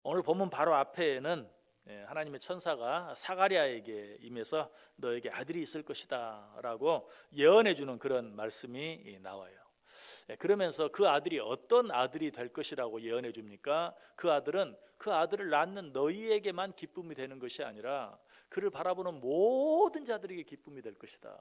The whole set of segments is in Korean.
오늘 본문 바로 앞에는 하나님의 천사가 사가랴에게 임해서 너에게 아들이 있을 것이다 라고 예언해 주는 그런 말씀이 나와요. 그러면서 그 아들이 어떤 아들이 될 것이라고 예언해 줍니까? 그 아들은 그 아들을 낳는 너희에게만 기쁨이 되는 것이 아니라 그를 바라보는 모든 자들에게 기쁨이 될 것이다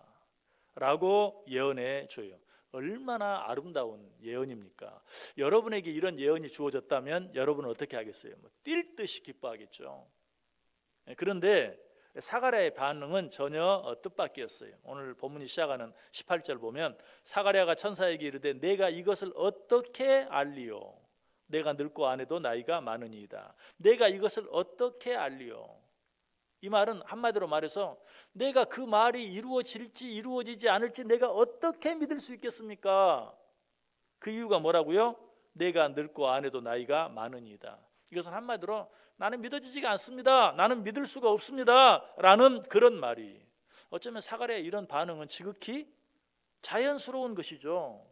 라고 예언해 줘요. 얼마나 아름다운 예언입니까? 여러분에게 이런 예언이 주어졌다면 여러분은 어떻게 하겠어요? 뛸 듯이 기뻐하겠죠. 그런데 사가랴의 반응은 전혀 뜻밖이었어요. 오늘 본문이 시작하는 18절 보면 사가랴가 천사에게 이르되 내가 이것을 어떻게 알리요? 내가 늙고 아내도 나이가 많으니이다. 내가 이것을 어떻게 알리요? 이 말은 한마디로 말해서 내가 그 말이 이루어질지 이루어지지 않을지 내가 어떻게 믿을 수 있겠습니까? 그 이유가 뭐라고요? 내가 늙고 아내도 나이가 많으니이다. 이것은 한마디로 나는 믿어지지가 않습니다. 나는 믿을 수가 없습니다. 라는 그런 말이, 어쩌면 사가랴의 이런 반응은 지극히 자연스러운 것이죠.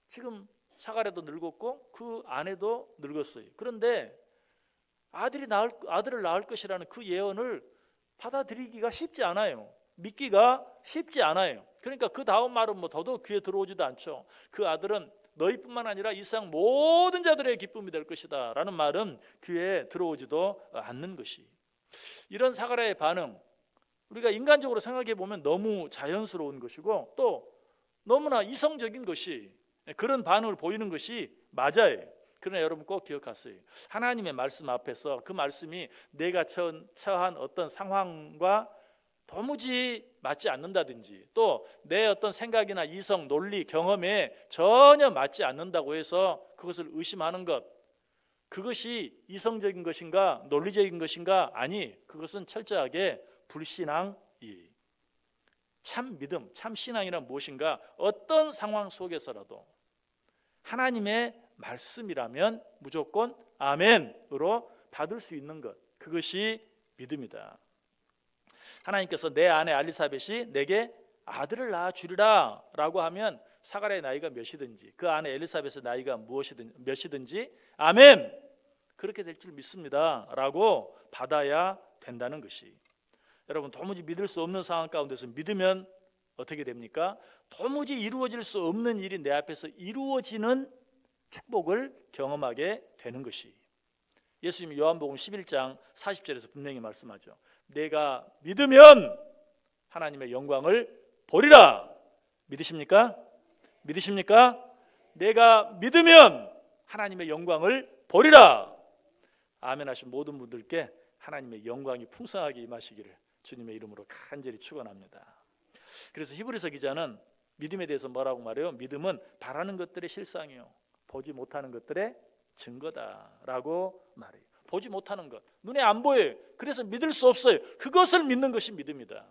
지금 사가랴도 늙었고 그 아내도 늙었어요. 그런데 아들을 낳을 것이라는 그 예언을 받아들이기가 쉽지 않아요. 믿기가 쉽지 않아요. 그러니까 그 다음 말은 더더욱 귀에 들어오지도 않죠. 그 아들은 너희뿐만 아니라 이 세상 모든 자들의 기쁨이 될 것이다 라는 말은 귀에 들어오지도 않는 것이, 이런 사가랴의 반응, 우리가 인간적으로 생각해 보면 너무 자연스러운 것이고 또 너무나 이성적인 것이, 그런 반응을 보이는 것이 맞아요. 그러나 여러분 꼭 기억하세요. 하나님의 말씀 앞에서 그 말씀이 내가 처한 어떤 상황과 도무지 맞지 않는다든지 또 내 어떤 생각이나 이성, 논리, 경험에 전혀 맞지 않는다고 해서 그것을 의심하는 것, 그것이 이성적인 것인가 논리적인 것인가? 아니, 그것은 철저하게 불신앙이에요. 참 믿음, 참 신앙이란 무엇인가? 어떤 상황 속에서라도 하나님의 말씀이라면 무조건 아멘으로 받을 수 있는 것, 그것이 믿음이다. 하나님께서 내 아내 엘리사벳이 내게 아들을 낳아 주리라 라고 하면 사가랴의 나이가 몇이든지 그 아내 엘리사벳의 나이가 몇이든지 아멘, 그렇게 될 줄 믿습니다 라고 받아야 된다는 것이, 여러분 도무지 믿을 수 없는 상황 가운데서 믿으면 어떻게 됩니까? 도무지 이루어질 수 없는 일이 내 앞에서 이루어지는 축복을 경험하게 되는 것이, 예수님이 요한복음 11장 40절에서 분명히 말씀하죠. 내가 믿으면 하나님의 영광을 보리라. 믿으십니까? 믿으십니까? 내가 믿으면 하나님의 영광을 보리라. 아멘 하신 모든 분들께 하나님의 영광이 풍성하게 임하시기를 주님의 이름으로 간절히 축원합니다. 그래서 히브리서 기자는 믿음에 대해서 뭐라고 말해요? 믿음은 바라는 것들의 실상이요 보지 못하는 것들의 증거다라고 말해요. 보지 못하는 것, 눈에 안 보여요. 그래서 믿을 수 없어요. 그것을 믿는 것이 믿음이다.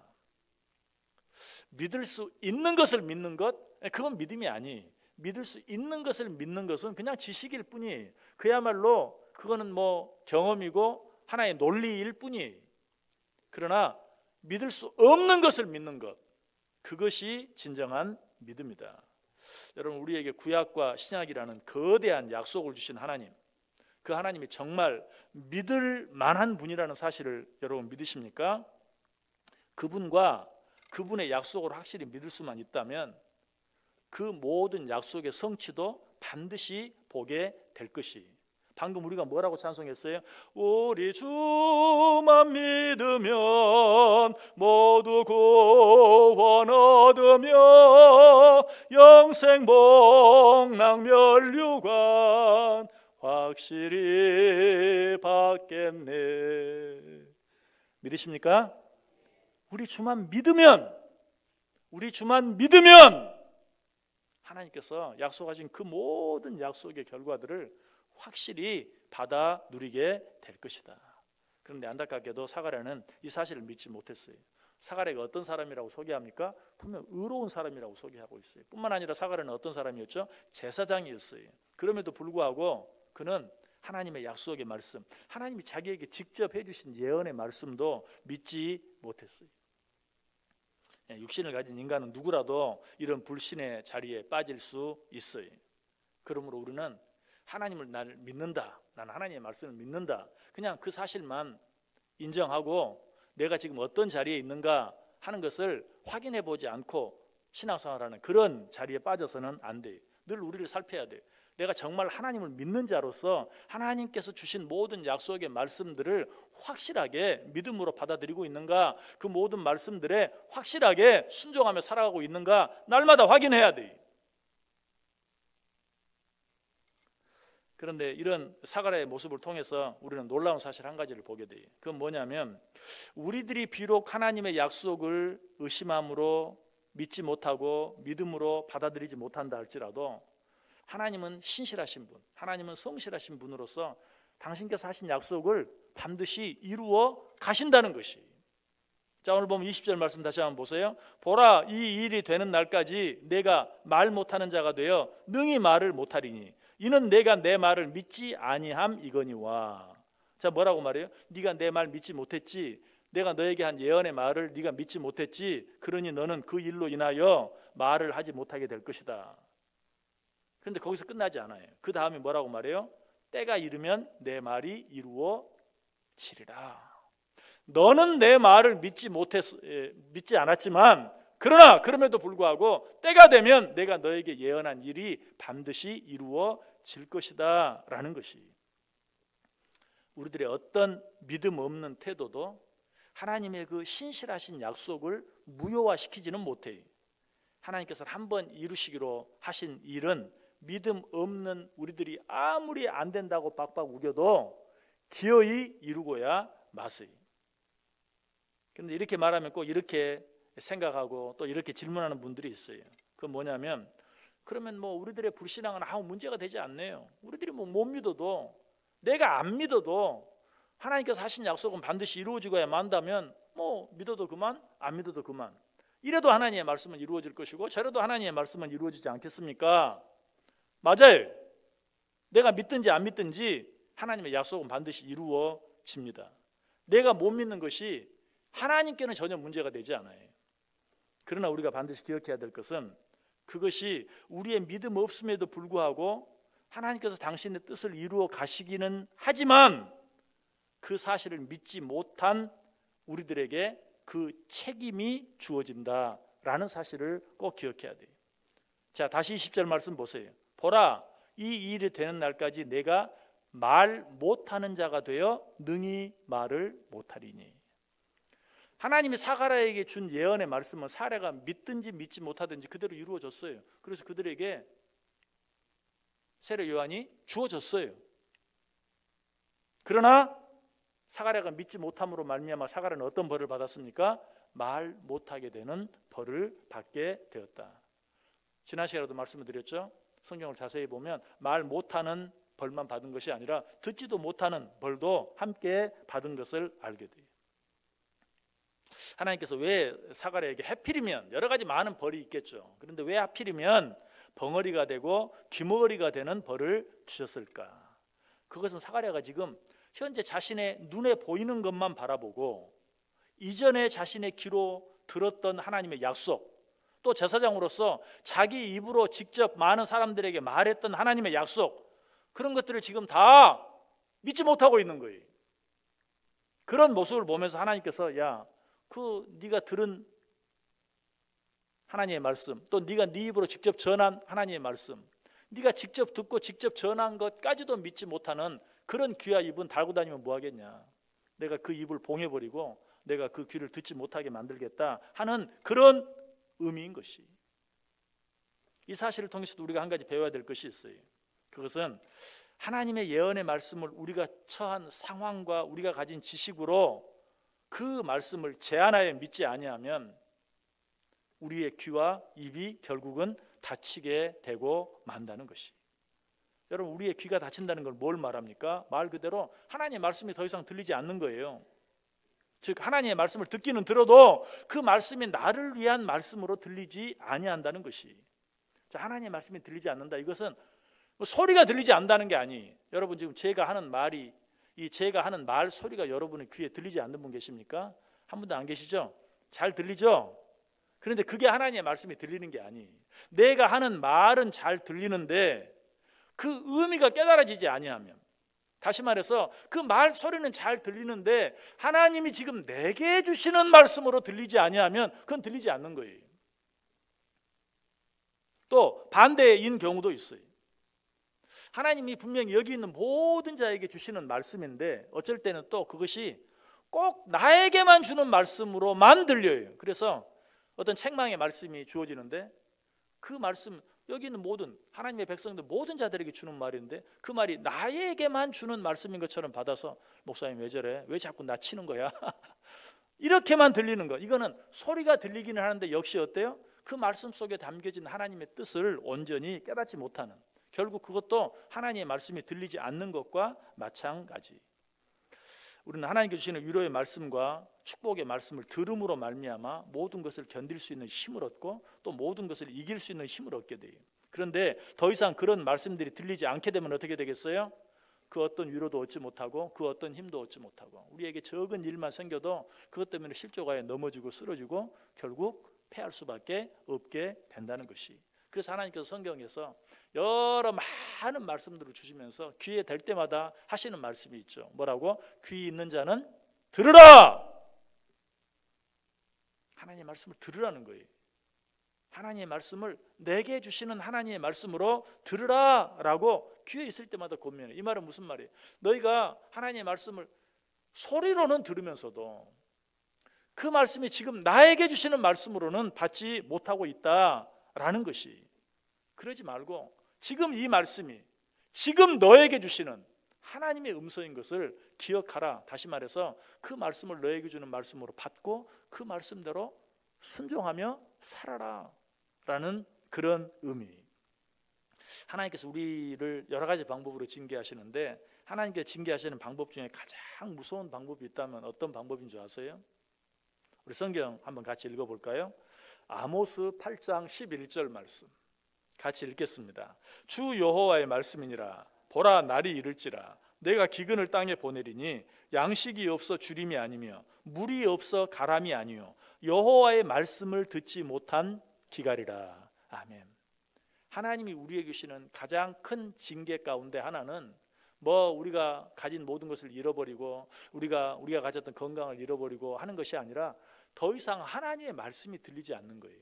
믿을 수 있는 것을 믿는 것, 그건 믿음이 아니에요. 믿을 수 있는 것을 믿는 것은 그냥 지식일 뿐이에요. 그야말로 그거는 경험이고 하나의 논리일 뿐이에요. 그러나 믿을 수 없는 것을 믿는 것, 그것이 진정한 믿음이다. 여러분, 우리에게 구약과 신약이라는 거대한 약속을 주신 하나님, 그 하나님이 정말 믿을 만한 분이라는 사실을 여러분 믿으십니까? 그분과 그분의 약속을 확실히 믿을 수만 있다면 그 모든 약속의 성취도 반드시 보게 될 것이, 방금 우리가 뭐라고 찬송했어요? 우리 주만 믿으면 모두 구원 얻으며 영생 복락 면류관 확실히 받겠네. 믿으십니까? 우리 주만 믿으면 하나님께서 약속하신 그 모든 약속의 결과들을 확실히 받아 누리게 될 것이다. 그런데 안타깝게도 사가랴는 이 사실을 믿지 못했어요. 사가랴가 어떤 사람이라고 소개합니까? 분명 의로운 사람이라고 소개하고 있어요. 뿐만 아니라 사가랴는 어떤 사람이었죠? 제사장이었어요. 그럼에도 불구하고 그는 하나님의 약속의 말씀, 하나님이 자기에게 직접 해주신 예언의 말씀도 믿지 못했어요. 육신을 가진 인간은 누구라도 이런 불신의 자리에 빠질 수 있어요. 그러므로 우리는 하나님을 나를 믿는다, 나는 하나님의 말씀을 믿는다. 그냥 그 사실만 인정하고 내가 지금 어떤 자리에 있는가 하는 것을 확인해 보지 않고 신앙생활하는 그런 자리에 빠져서는 안 돼요. 늘 우리를 살펴야 돼요. 내가 정말 하나님을 믿는 자로서 하나님께서 주신 모든 약속의 말씀들을 확실하게 믿음으로 받아들이고 있는가, 그 모든 말씀들에 확실하게 순종하며 살아가고 있는가 날마다 확인해야 돼요. 그런데 이런 사가랴의 모습을 통해서 우리는 놀라운 사실 한 가지를 보게 돼요. 그건 뭐냐면 우리들이 비록 하나님의 약속을 의심함으로 믿지 못하고 믿음으로 받아들이지 못한다 할지라도 하나님은 신실하신 분, 하나님은 성실하신 분으로서 당신께서 하신 약속을 반드시 이루어 가신다는 것이. 자, 오늘 보면 20절 말씀 다시 한번 보세요. 보라, 이 일이 되는 날까지 내가 말 못하는 자가 되어 능히 말을 못하리니 이는 내가 내 말을 믿지 아니함 이거니와. 자, 뭐라고 말해요? 네가 내 말 믿지 못했지, 내가 너에게 한 예언의 말을 네가 믿지 못했지, 그러니 너는 그 일로 인하여 말을 하지 못하게 될 것이다. 그런데 거기서 끝나지 않아요. 그 다음에 뭐라고 말해요? 때가 이르면 내 말이 이루어지리라. 너는 내 말을 믿지 않았지만 그러나 그럼에도 불구하고 때가 되면 내가 너에게 예언한 일이 반드시 이루어질 것이다 라는 것이. 우리들의 어떤 믿음 없는 태도도 하나님의 그 신실하신 약속을 무효화시키지는 못해요. 하나님께서 한번 이루시기로 하신 일은 믿음 없는 우리들이 아무리 안 된다고 박박 우겨도 기어이 이루고야 마세요. 그런데 이렇게 말하면 꼭 이렇게 생각하고 또 이렇게 질문하는 분들이 있어요. 그건 뭐냐면 그러면 뭐 우리들의 불신앙은 아무 문제가 되지 않네요. 우리들이 뭐 못 믿어도, 내가 안 믿어도 하나님께서 하신 약속은 반드시 이루어지고야 만다면 뭐 믿어도 그만, 안 믿어도 그만. 이래도 하나님의 말씀은 이루어질 것이고 저래도 하나님의 말씀은 이루어지지 않겠습니까? 맞아요. 내가 믿든지 안 믿든지 하나님의 약속은 반드시 이루어집니다. 내가 못 믿는 것이 하나님께는 전혀 문제가 되지 않아요. 그러나 우리가 반드시 기억해야 될 것은 그것이 우리의 믿음 없음에도 불구하고 하나님께서 당신의 뜻을 이루어 가시기는 하지만 그 사실을 믿지 못한 우리들에게 그 책임이 주어진다라는 사실을 꼭 기억해야 돼요. 자, 다시 20절 말씀 보세요. 보라, 이 일이 되는 날까지 내가 말 못하는 자가 되어 능히 말을 못하리니. 하나님이 사가랴에게 준 예언의 말씀은 사랴가 믿든지 믿지 못하든지 그대로 이루어졌어요. 그래서 그들에게 세례 요한이 주어졌어요. 그러나 사가랴가 믿지 못함으로 말미암아 사가랴는 어떤 벌을 받았습니까? 말 못하게 되는 벌을 받게 되었다. 지난 시간에도 말씀을 드렸죠. 성경을 자세히 보면 말 못하는 벌만 받은 것이 아니라 듣지도 못하는 벌도 함께 받은 것을 알게 돼요. 하나님께서 왜 사가랴에게 하필이면, 여러 가지 많은 벌이 있겠죠. 그런데 왜 하필이면 벙어리가 되고 귀머거리가 되는 벌을 주셨을까? 그것은 사가랴가 지금 현재 자신의 눈에 보이는 것만 바라보고 이전에 자신의 귀로 들었던 하나님의 약속, 또 제사장으로서 자기 입으로 직접 많은 사람들에게 말했던 하나님의 약속, 그런 것들을 지금 다 믿지 못하고 있는 거예요. 그런 모습을 보면서 하나님께서 야, 그 네가 들은 하나님의 말씀, 또 네가 네 입으로 직접 전한 하나님의 말씀, 네가 직접 듣고 직접 전한 것까지도 믿지 못하는 그런 귀와 입은 달고 다니면 뭐 하겠냐. 내가 그 입을 봉해버리고 내가 그 귀를 듣지 못하게 만들겠다 하는 그런 의미인 것이. 이 사실을 통해서도 우리가 한 가지 배워야 될 것이 있어요. 그것은 하나님의 예언의 말씀을 우리가 처한 상황과 우리가 가진 지식으로 그 말씀을 제한하여 믿지 아니하면 우리의 귀와 입이 결국은 다치게 되고 만다는 것이. 여러분, 우리의 귀가 다친다는 걸 뭘 말합니까? 말 그대로 하나님의 말씀이 더 이상 들리지 않는 거예요. 즉 하나님의 말씀을 듣기는 들어도 그 말씀이 나를 위한 말씀으로 들리지 아니한다는 것이. 자, 하나님의 말씀이 들리지 않는다. 이것은 뭐 소리가 들리지 않는다는 게 아니에요. 여러분 지금 제가 하는 말이, 이 제가 하는 말 소리가 여러분의 귀에 들리지 않는 분 계십니까? 한 분도 안 계시죠? 잘 들리죠? 그런데 그게 하나님의 말씀이 들리는 게 아니에요. 내가 하는 말은 잘 들리는데 그 의미가 깨달아지지 아니하면, 다시 말해서 그 말 소리는 잘 들리는데 하나님이 지금 내게 주시는 말씀으로 들리지 아니하면 그건 들리지 않는 거예요. 또 반대인 경우도 있어요. 하나님이 분명히 여기 있는 모든 자에게 주시는 말씀인데 어쩔 때는 또 그것이 꼭 나에게만 주는 말씀으로만 들려요. 그래서 어떤 책망의 말씀이 주어지는데 그 말씀, 여기 있는 모든 하나님의 백성들 모든 자들에게 주는 말인데 그 말이 나에게만 주는 말씀인 것처럼 받아서 목사님 왜 저래? 왜 자꾸 나 치는 거야? 이렇게만 들리는 거. 이거는 소리가 들리기는 하는데 역시 어때요? 그 말씀 속에 담겨진 하나님의 뜻을 온전히 깨닫지 못하는, 결국 그것도 하나님의 말씀이 들리지 않는 것과 마찬가지. 우리는 하나님께 주시는 위로의 말씀과 축복의 말씀을 들음으로 말미암아 모든 것을 견딜 수 있는 힘을 얻고 또 모든 것을 이길 수 있는 힘을 얻게 돼요. 그런데 더 이상 그런 말씀들이 들리지 않게 되면 어떻게 되겠어요? 그 어떤 위로도 얻지 못하고 그 어떤 힘도 얻지 못하고 우리에게 적은 일만 생겨도 그것 때문에 실족하여 넘어지고 쓰러지고 결국 패할 수밖에 없게 된다는 것이. 그래서 하나님께서 성경에서 여러 많은 말씀들을 주시면서 귀에 댈 때마다 하시는 말씀이 있죠. 뭐라고? 귀 있는 자는 들으라. 하나님의 말씀을 들으라는 거예요. 하나님의 말씀을 내게 주시는 하나님의 말씀으로 들으라라고 귀에 있을 때마다 권면해요. 이 말은 무슨 말이에요? 너희가 하나님의 말씀을 소리로는 들으면서도 그 말씀이 지금 나에게 주시는 말씀으로는 받지 못하고 있다라는 것이. 그러지 말고 지금 이 말씀이 지금 너에게 주시는 하나님의 음성인 것을 기억하라. 다시 말해서 그 말씀을 너에게 주는 말씀으로 받고 그 말씀대로 순종하며 살아라 라는 그런 의미. 하나님께서 우리를 여러 가지 방법으로 징계하시는데 하나님께 징계하시는 방법 중에 가장 무서운 방법이 있다면 어떤 방법인 줄 아세요? 우리 성경 한번 같이 읽어볼까요? 아모스 8장 11절 말씀 같이 읽겠습니다. 주 여호와의 말씀이니라. 보라, 날이 이를지라. 내가 기근을 땅에 보내리니 양식이 없어 주림이 아니며 물이 없어 가람이 아니요 여호와의 말씀을 듣지 못한 기갈이라. 아멘. 하나님이 우리에게 주시는 가장 큰 징계 가운데 하나는 우리가 가진 모든 것을 잃어버리고 우리가 가졌던 건강을 잃어버리고 하는 것이 아니라 더 이상 하나님의 말씀이 들리지 않는 거예요.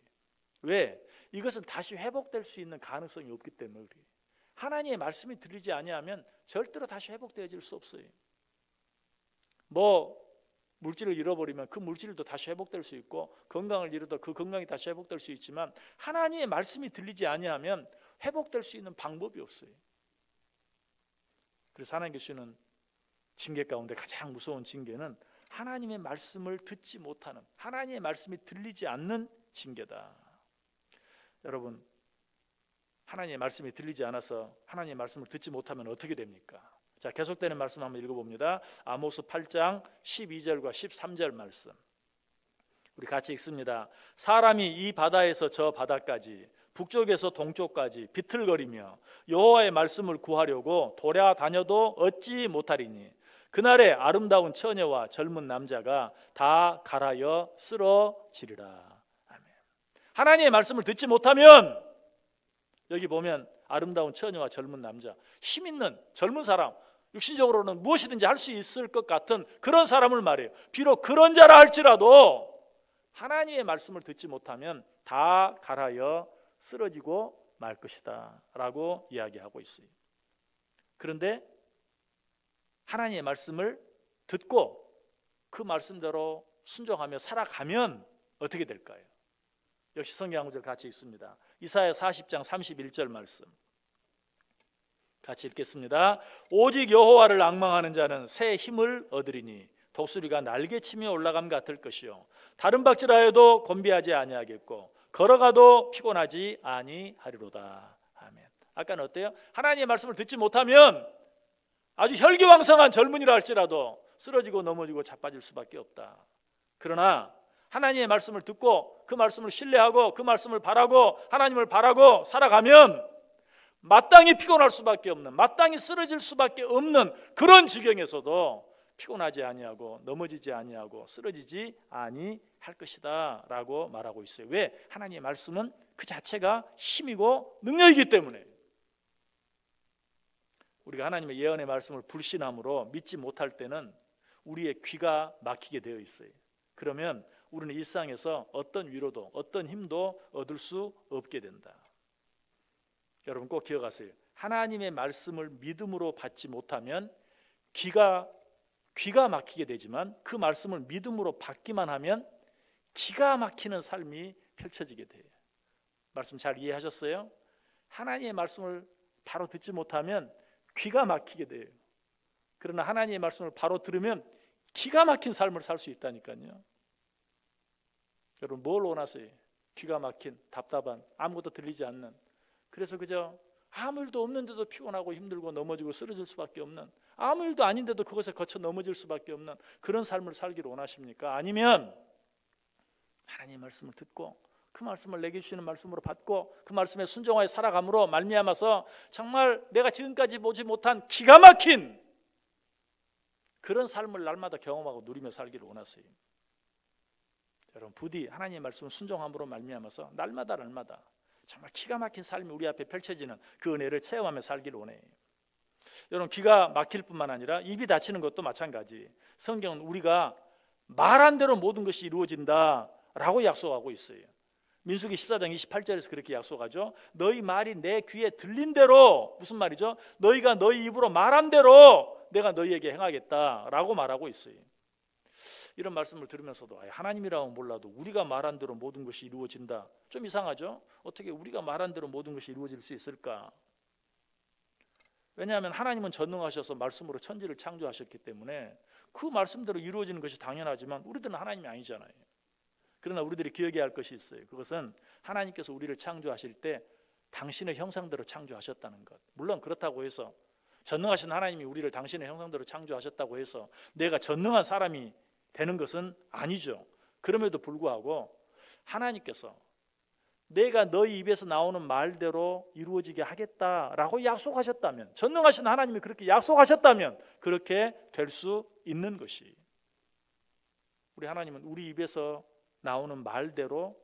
왜? 이것은 다시 회복될 수 있는 가능성이 없기 때문에 그래요. 하나님의 말씀이 들리지 아니하면 절대로 다시 회복되어질 수 없어요. 물질을 잃어버리면 그 물질도 다시 회복될 수 있고 건강을 잃어도 그 건강이 다시 회복될 수 있지만 하나님의 말씀이 들리지 아니하면 회복될 수 있는 방법이 없어요. 그래서 하나님께 주시는 징계 가운데 가장 무서운 징계는 하나님의 말씀을 듣지 못하는, 하나님의 말씀이 들리지 않는 징계다. 여러분, 하나님의 말씀이 들리지 않아서 하나님의 말씀을 듣지 못하면 어떻게 됩니까? 자, 계속되는 말씀 한번 읽어봅니다. 아모스 8장 12절과 13절 말씀 우리 같이 읽습니다. 사람이 이 바다에서 저 바다까지 북쪽에서 동쪽까지 비틀거리며 여호와의 말씀을 구하려고 돌아다녀도 얻지 못하리니 그날에 아름다운 처녀와 젊은 남자가 다 갈아여 쓰러지리라. 아멘. 하나님의 말씀을 듣지 못하면 여기 보면 아름다운 처녀와 젊은 남자, 힘 있는 젊은 사람, 육신적으로는 무엇이든지 할 수 있을 것 같은 그런 사람을 말해요. 비록 그런 자라 할지라도 하나님의 말씀을 듣지 못하면 다 갈아여 쓰러지고 말 것이다 라고 이야기하고 있어요. 그런데 하나님의 말씀을 듣고 그 말씀대로 순종하며 살아가면 어떻게 될까요? 역시 성경 한 구절 같이 읽습니다. 이사야 40장 31절 말씀 같이 읽겠습니다. 오직 여호와를 앙망하는 자는 새 힘을 얻으리니 독수리가 날개치며 올라감 같을 것이요 다른 박질하여도 곤비하지 아니하겠고 걸어가도 피곤하지 아니하리로다. 아멘. 아까는 어때요? 하나님의 말씀을 듣지 못하면 아주 혈기왕성한 젊은이라 할지라도 쓰러지고 넘어지고 자빠질 수밖에 없다. 그러나 하나님의 말씀을 듣고 그 말씀을 신뢰하고 그 말씀을 바라고 하나님을 바라고 살아가면 마땅히 피곤할 수밖에 없는, 마땅히 쓰러질 수밖에 없는 그런 지경에서도 피곤하지 아니하고 넘어지지 아니하고 쓰러지지 아니할 것이다 라고 말하고 있어요. 왜? 하나님의 말씀은 그 자체가 힘이고 능력이기 때문에. 우리가 하나님의 예언의 말씀을 불신함으로 믿지 못할 때는 우리의 귀가 막히게 되어 있어요. 그러면 우리는 일상에서 어떤 위로도 어떤 힘도 얻을 수 없게 된다. 여러분 꼭 기억하세요. 하나님의 말씀을 믿음으로 받지 못하면 귀가 막히게 되지만 그 말씀을 믿음으로 받기만 하면 기가 막히는 삶이 펼쳐지게 돼요. 말씀 잘 이해하셨어요? 하나님의 말씀을 바로 듣지 못하면 귀가 막히게 돼요. 그러나 하나님의 말씀을 바로 들으면 기가 막힌 삶을 살 수 있다니까요. 여러분 뭘 원하세요? 귀가 막힌, 답답한, 아무것도 들리지 않는, 그래서 그저 아무 일도 없는데도 피곤하고 힘들고 넘어지고 쓰러질 수밖에 없는, 아무 일도 아닌데도 그것에 거쳐 넘어질 수밖에 없는 그런 삶을 살기를 원하십니까? 아니면 하나님의 말씀을 듣고 그 말씀을 내게 주시는 말씀으로 받고 그 말씀에 순종하여 살아감으로 말미암아서 정말 내가 지금까지 보지 못한 기가 막힌 그런 삶을 날마다 경험하고 누리며 살기를 원하세요. 여러분 부디 하나님의 말씀을 순종함으로 말미암아서 날마다 정말 기가 막힌 삶이 우리 앞에 펼쳐지는 그 은혜를 체험하며 살기를 원해요. 여러분 귀가 막힐 뿐만 아니라 입이 닫히는 것도 마찬가지. 성경은 우리가 말한 대로 모든 것이 이루어진다라고 약속하고 있어요. 민수기 14장 28절에서 그렇게 약속하죠. 너희 말이 내 귀에 들린 대로, 무슨 말이죠? 너희가 너희 입으로 말한 대로 내가 너희에게 행하겠다라고 말하고 있어요. 이런 말씀을 들으면서도 하나님이라고 몰라도 우리가 말한 대로 모든 것이 이루어진다. 좀 이상하죠? 어떻게 우리가 말한 대로 모든 것이 이루어질 수 있을까? 왜냐하면 하나님은 전능하셔서 말씀으로 천지를 창조하셨기 때문에 그 말씀대로 이루어지는 것이 당연하지만 우리들은 하나님이 아니잖아요. 그러나 우리들이 기억해야 할 것이 있어요. 그것은 하나님께서 우리를 창조하실 때 당신의 형상대로 창조하셨다는 것. 물론 그렇다고 해서 전능하신 하나님이 우리를 당신의 형상대로 창조하셨다고 해서 내가 전능한 사람이 되는 것은 아니죠. 그럼에도 불구하고 하나님께서 내가 너희 입에서 나오는 말대로 이루어지게 하겠다라고 약속하셨다면, 전능하신 하나님이 그렇게 약속하셨다면 그렇게 될 수 있는 것이, 우리 하나님은 우리 입에서 나오는 말대로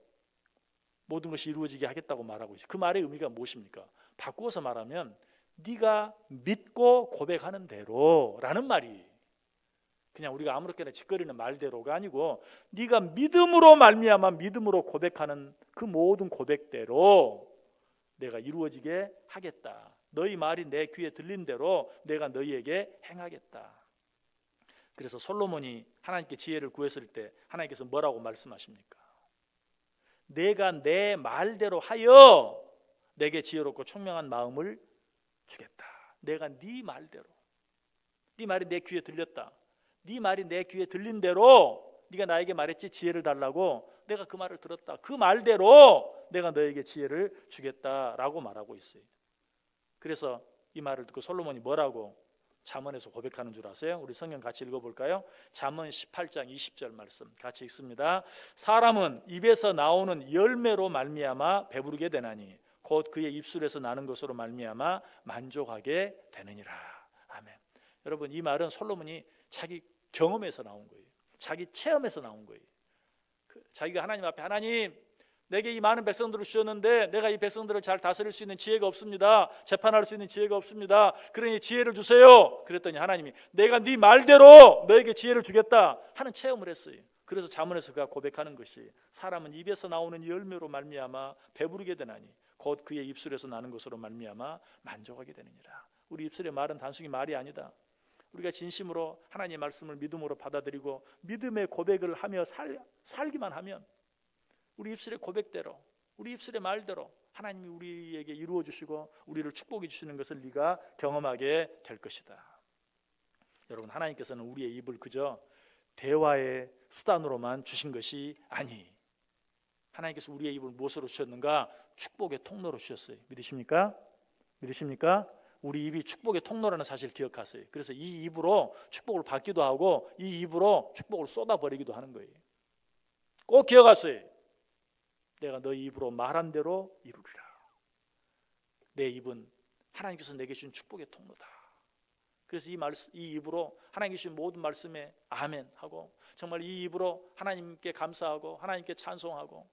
모든 것이 이루어지게 하겠다고 말하고 있어요. 그 말의 의미가 무엇입니까? 바꾸어서 말하면 네가 믿고 고백하는 대로라는 말이, 그냥 우리가 아무렇게나 짓거리는 말대로가 아니고 네가 믿음으로 말미암아 믿음으로 고백하는 그 모든 고백대로 내가 이루어지게 하겠다. 너희 말이 내 귀에 들린 대로 내가 너희에게 행하겠다. 그래서 솔로몬이 하나님께 지혜를 구했을 때 하나님께서 뭐라고 말씀하십니까? 내가 내 말대로 하여 내게 지혜롭고 총명한 마음을 주겠다. 내가 네 말대로, 네 말이 내 귀에 들렸다. 네 말이 내 귀에 들린 대로 네가 나에게 말했지 지혜를 달라고, 내가 그 말을 들었다. 그 말대로 내가 너에게 지혜를 주겠다라고 말하고 있어요. 그래서 이 말을 듣고 솔로몬이 뭐라고 잠언에서 고백하는 줄 아세요? 우리 성경 같이 읽어볼까요? 잠언 18장 20절 말씀 같이 읽습니다. 사람은 입에서 나오는 열매로 말미암아 배부르게 되나니 곧 그의 입술에서 나는 것으로 말미암아 만족하게 되느니라. 아멘. 여러분 이 말은 솔로몬이 자기 경험에서 나온 거예요. 자기 체험에서 나온 거예요. 자기가 하나님 앞에, 하나님 내게 이 많은 백성들을 주셨는데 내가 이 백성들을 잘 다스릴 수 있는 지혜가 없습니다. 재판할 수 있는 지혜가 없습니다. 그러니 지혜를 주세요. 그랬더니 하나님이 내가 네 말대로 너에게 지혜를 주겠다 하는 체험을 했어요. 그래서 잠언에서 그가 고백하는 것이 사람은 입에서 나오는 열매로 말미암아 배부르게 되나니 곧 그의 입술에서 나는 것으로 말미암아 만족하게 되느니라. 우리 입술의 말은 단순히 말이 아니다. 우리가 진심으로 하나님의 말씀을 믿음으로 받아들이고 믿음의 고백을 하며 살기만 하면 우리 입술의 고백대로, 우리 입술의 말대로 하나님이 우리에게 이루어 주시고 우리를 축복해 주시는 것을 네가 경험하게 될 것이다. 여러분 하나님께서는 우리의 입을 그저 대화의 수단으로만 주신 것이 아니, 하나님께서 우리의 입을 무엇으로 주셨는가? 축복의 통로로 주셨어요. 믿으십니까? 믿으십니까? 우리 입이 축복의 통로라는 사실 기억하세요. 그래서 이 입으로 축복을 받기도 하고 이 입으로 축복을 쏟아버리기도 하는 거예요. 꼭 기억하세요. 내가 너희 입으로 말한 대로 이루리라. 내 입은 하나님께서 내게 주신 축복의 통로다. 그래서 이 입으로 하나님께 주신 모든 말씀에 아멘 하고 정말 이 입으로 하나님께 감사하고 하나님께 찬송하고,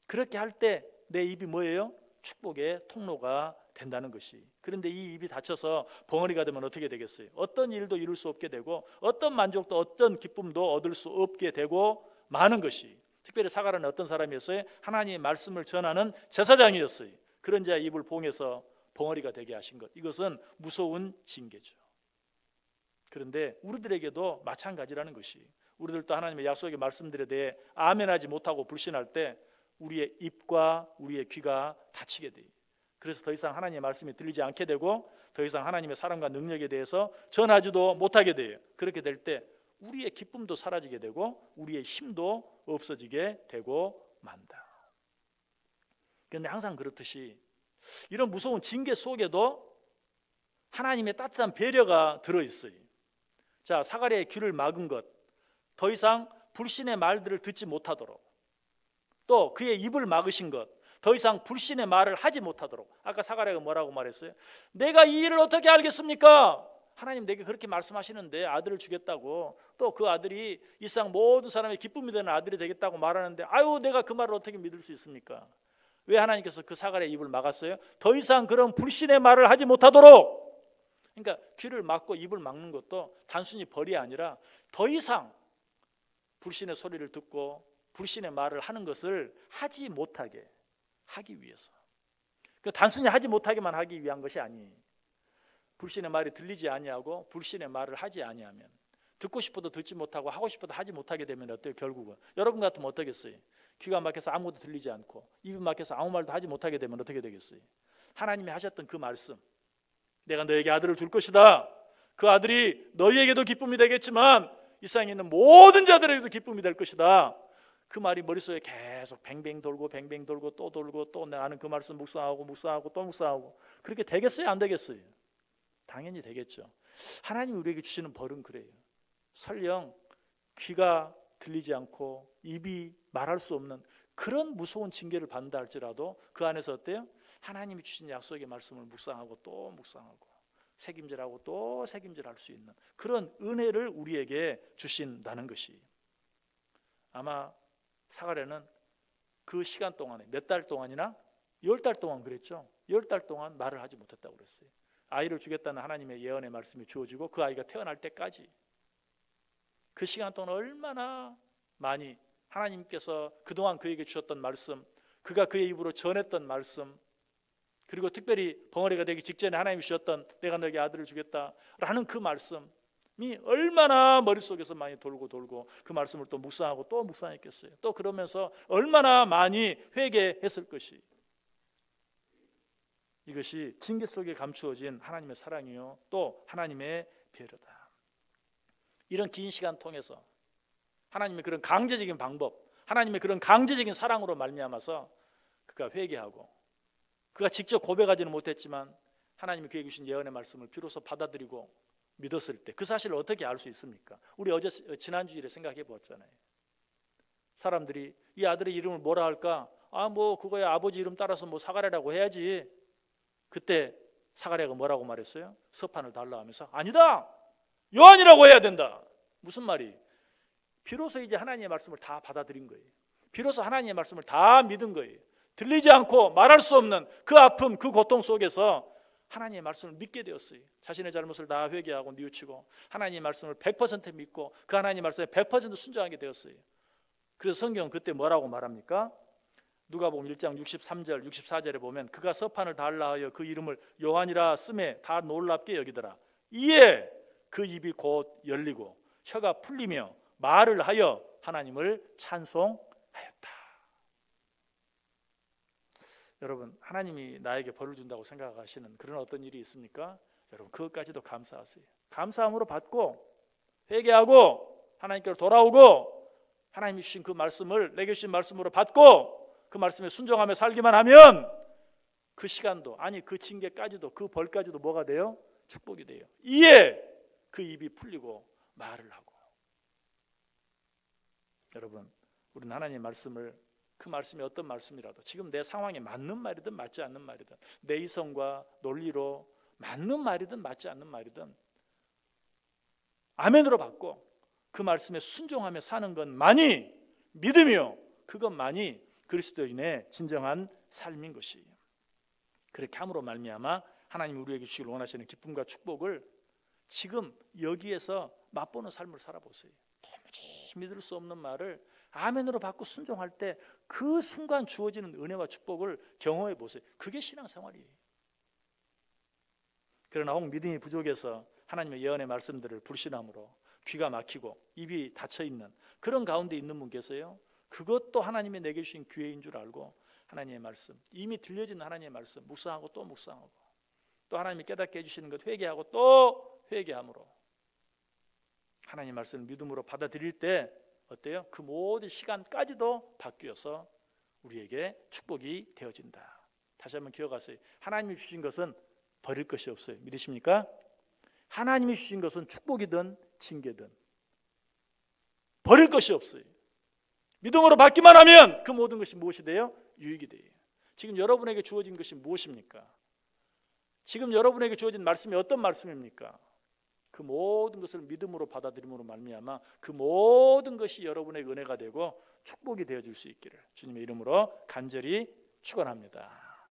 그렇게 할 때 내 입이 뭐예요? 축복의 통로가 된다는 것이. 그런데 이 입이 닫혀서 벙어리가 되면 어떻게 되겠어요? 어떤 일도 이룰 수 없게 되고 어떤 만족도 어떤 기쁨도 얻을 수 없게 되고 마는 것이. 특별히 사가랴는 어떤 사람이었어요? 하나님의 말씀을 전하는 제사장이었어요. 그런 자의 입을 봉해서 벙어리가 되게 하신 것, 이것은 무서운 징계죠. 그런데 우리들에게도 마찬가지라는 것이, 우리들도 하나님의 약속의 말씀들에 대해 아멘하지 못하고 불신할 때 우리의 입과 우리의 귀가 닫히게 돼요. 그래서 더 이상 하나님의 말씀이 들리지 않게 되고 더 이상 하나님의 사랑과 능력에 대해서 전하지도 못하게 돼요. 그렇게 될 때 우리의 기쁨도 사라지게 되고 우리의 힘도 없어지게 되고 만다. 그런데 항상 그렇듯이 이런 무서운 징계 속에도 하나님의 따뜻한 배려가 들어있어요. 자, 사가랴의 귀를 막은 것, 더 이상 불신의 말들을 듣지 못하도록, 또 그의 입을 막으신 것, 더 이상 불신의 말을 하지 못하도록. 아까 사가랴가 뭐라고 말했어요? 내가 이 일을 어떻게 알겠습니까? 하나님 내게 그렇게 말씀하시는데 아들을 주겠다고, 또 그 아들이 이 세상 모든 사람의 기쁨이 되는 아들이 되겠다고 말하는데 아유 내가 그 말을 어떻게 믿을 수 있습니까? 왜 하나님께서 그 사가랴의 입을 막았어요? 더 이상 그런 불신의 말을 하지 못하도록. 그러니까 귀를 막고 입을 막는 것도 단순히 벌이 아니라 더 이상 불신의 소리를 듣고 불신의 말을 하는 것을 하지 못하게 하기 위해서. 단순히 하지 못하게만 하기 위한 것이 아니에요. 불신의 말이 들리지 아니하고 불신의 말을 하지 아니하면, 듣고 싶어도 듣지 못하고 하고 싶어도 하지 못하게 되면 어때요? 결국은 여러분 같으면 어떻겠어요? 귀가 막혀서 아무것도 들리지 않고 입이 막혀서 아무 말도 하지 못하게 되면 어떻게 되겠어요? 하나님이 하셨던 그 말씀, 내가 너에게 아들을 줄 것이다, 그 아들이 너희에게도 기쁨이 되겠지만 이 세상에 있는 모든 자들에게도 기쁨이 될 것이다, 그 말이 머릿속에 계속 뱅뱅 돌고 뱅뱅 돌고 또 돌고, 또 나는 그 말씀 묵상하고 묵상하고 또 묵상하고, 그렇게 되겠어요? 안 되겠어요? 당연히 되겠죠. 하나님이 우리에게 주시는 벌은 그래요. 설령 귀가 들리지 않고 입이 말할 수 없는 그런 무서운 징계를 받는다 할지라도 그 안에서 어때요? 하나님이 주신 약속의 말씀을 묵상하고 또 묵상하고 책임질하고 또 책임질할 수 있는 그런 은혜를 우리에게 주신다는 것이. 아마 사가랴는 그 시간 동안에 몇 달 동안이나 10달 동안 그랬죠. 10달 동안 말을 하지 못했다고 그랬어요. 아이를 주겠다는 하나님의 예언의 말씀이 주어지고 그 아이가 태어날 때까지 그 시간 동안 얼마나 많이 하나님께서 그동안 그에게 주셨던 말씀, 그가 그의 입으로 전했던 말씀, 그리고 특별히 벙어리가 되기 직전에 하나님이 주셨던 내가 너에게 아들을 주겠다라는 그 말씀이 얼마나 머릿속에서 많이 돌고 그 말씀을 또 묵상하고 또 묵상했겠어요. 또 그러면서 얼마나 많이 회개했을 것이. 이것이 징계 속에 감추어진 하나님의 사랑이요 또 하나님의 배려다. 이런 긴 시간 통해서 하나님의 그런 강제적인 방법, 하나님의 그런 강제적인 사랑으로 말미암아서 그가 회개하고, 그가 직접 고백하지는 못했지만 하나님이 그에게 주신 예언의 말씀을 비로소 받아들이고 믿었을 때 그 사실을 어떻게 알 수 있습니까? 우리 지난주일에 생각해 보았잖아요. 사람들이 이 아들의 이름을 뭐라 할까? 그거야 아버지 이름 따라서 사가랴라고 해야지. 그때 사가랴가 뭐라고 말했어요? 서판을 달라 하면서 아니다, 요한이라고 해야 된다. 무슨 말이? 비로소 이제 하나님의 말씀을 다 받아들인 거예요. 비로소 하나님의 말씀을 다 믿은 거예요. 들리지 않고 말할 수 없는 그 아픔, 그 고통 속에서 하나님의 말씀을 믿게 되었어요. 자신의 잘못을 다 회개하고 뉘우치고 하나님의 말씀을 100% 믿고 그 하나님의 말씀에 100% 순종하게 되었어요. 그래서 성경은 그때 뭐라고 말합니까? 누가복음 1장 63절 64절에 보면 그가 서판을 달라 하여 그 이름을 요한이라 쓰매 다 놀랍게 여기더라. 이에 그 입이 곧 열리고 혀가 풀리며 말을 하여 하나님을 찬송하였다. 여러분, 하나님이 나에게 벌을 준다고 생각하시는 그런 어떤 일이 있습니까? 여러분, 그것까지도 감사하세요. 감사함으로 받고 회개하고 하나님께로 돌아오고 하나님이 주신 그 말씀을 내게 주신 말씀으로 받고 그 말씀에 순종하며 살기만 하면 그 시간도, 아니 그 징계까지도, 그 벌까지도 뭐가 돼요? 축복이 돼요. 이에 그 입이 풀리고 말을 하고. 여러분, 우리는 하나님의 말씀을, 그 말씀이 어떤 말씀이라도 지금 내 상황에 맞는 말이든 맞지 않는 말이든, 내 이성과 논리로 맞는 말이든 맞지 않는 말이든 아멘으로 받고 그 말씀에 순종하며 사는 것만이 믿음이요, 그것만이 그리스도인의 진정한 삶인 것이에요. 그렇게 함으로 말미암아 하나님이 우리에게 주시길 원하시는 기쁨과 축복을 지금 여기에서 맛보는 삶을 살아보세요. 도무지 믿을 수 없는 말을 아멘으로 받고 순종할 때 그 순간 주어지는 은혜와 축복을 경험해 보세요. 그게 신앙생활이에요. 그러나 혹 믿음이 부족해서 하나님의 예언의 말씀들을 불신함으로 귀가 막히고 입이 닫혀있는 그런 가운데 있는 분 계세요. 그것도 하나님이 내게 주신 기회인 줄 알고 하나님의 말씀, 이미 들려진 하나님의 말씀 묵상하고 또 묵상하고, 또 하나님이 깨닫게 해주시는 것 회개하고 또 회개함으로 하나님의 말씀을 믿음으로 받아들일 때 어때요? 그 모든 시간까지도 바뀌어서 우리에게 축복이 되어진다. 다시 한번 기억하세요. 하나님이 주신 것은 버릴 것이 없어요. 믿으십니까? 하나님이 주신 것은 축복이든 징계든 버릴 것이 없어요. 믿음으로 받기만 하면 그 모든 것이 무엇이 돼요? 유익이 돼요. 지금 여러분에게 주어진 것이 무엇입니까? 지금 여러분에게 주어진 말씀이 어떤 말씀입니까? 그 모든 것을 믿음으로 받아들임으로 말미암아 그 모든 것이 여러분의 은혜가 되고 축복이 되어줄 수 있기를 주님의 이름으로 간절히 축원합니다.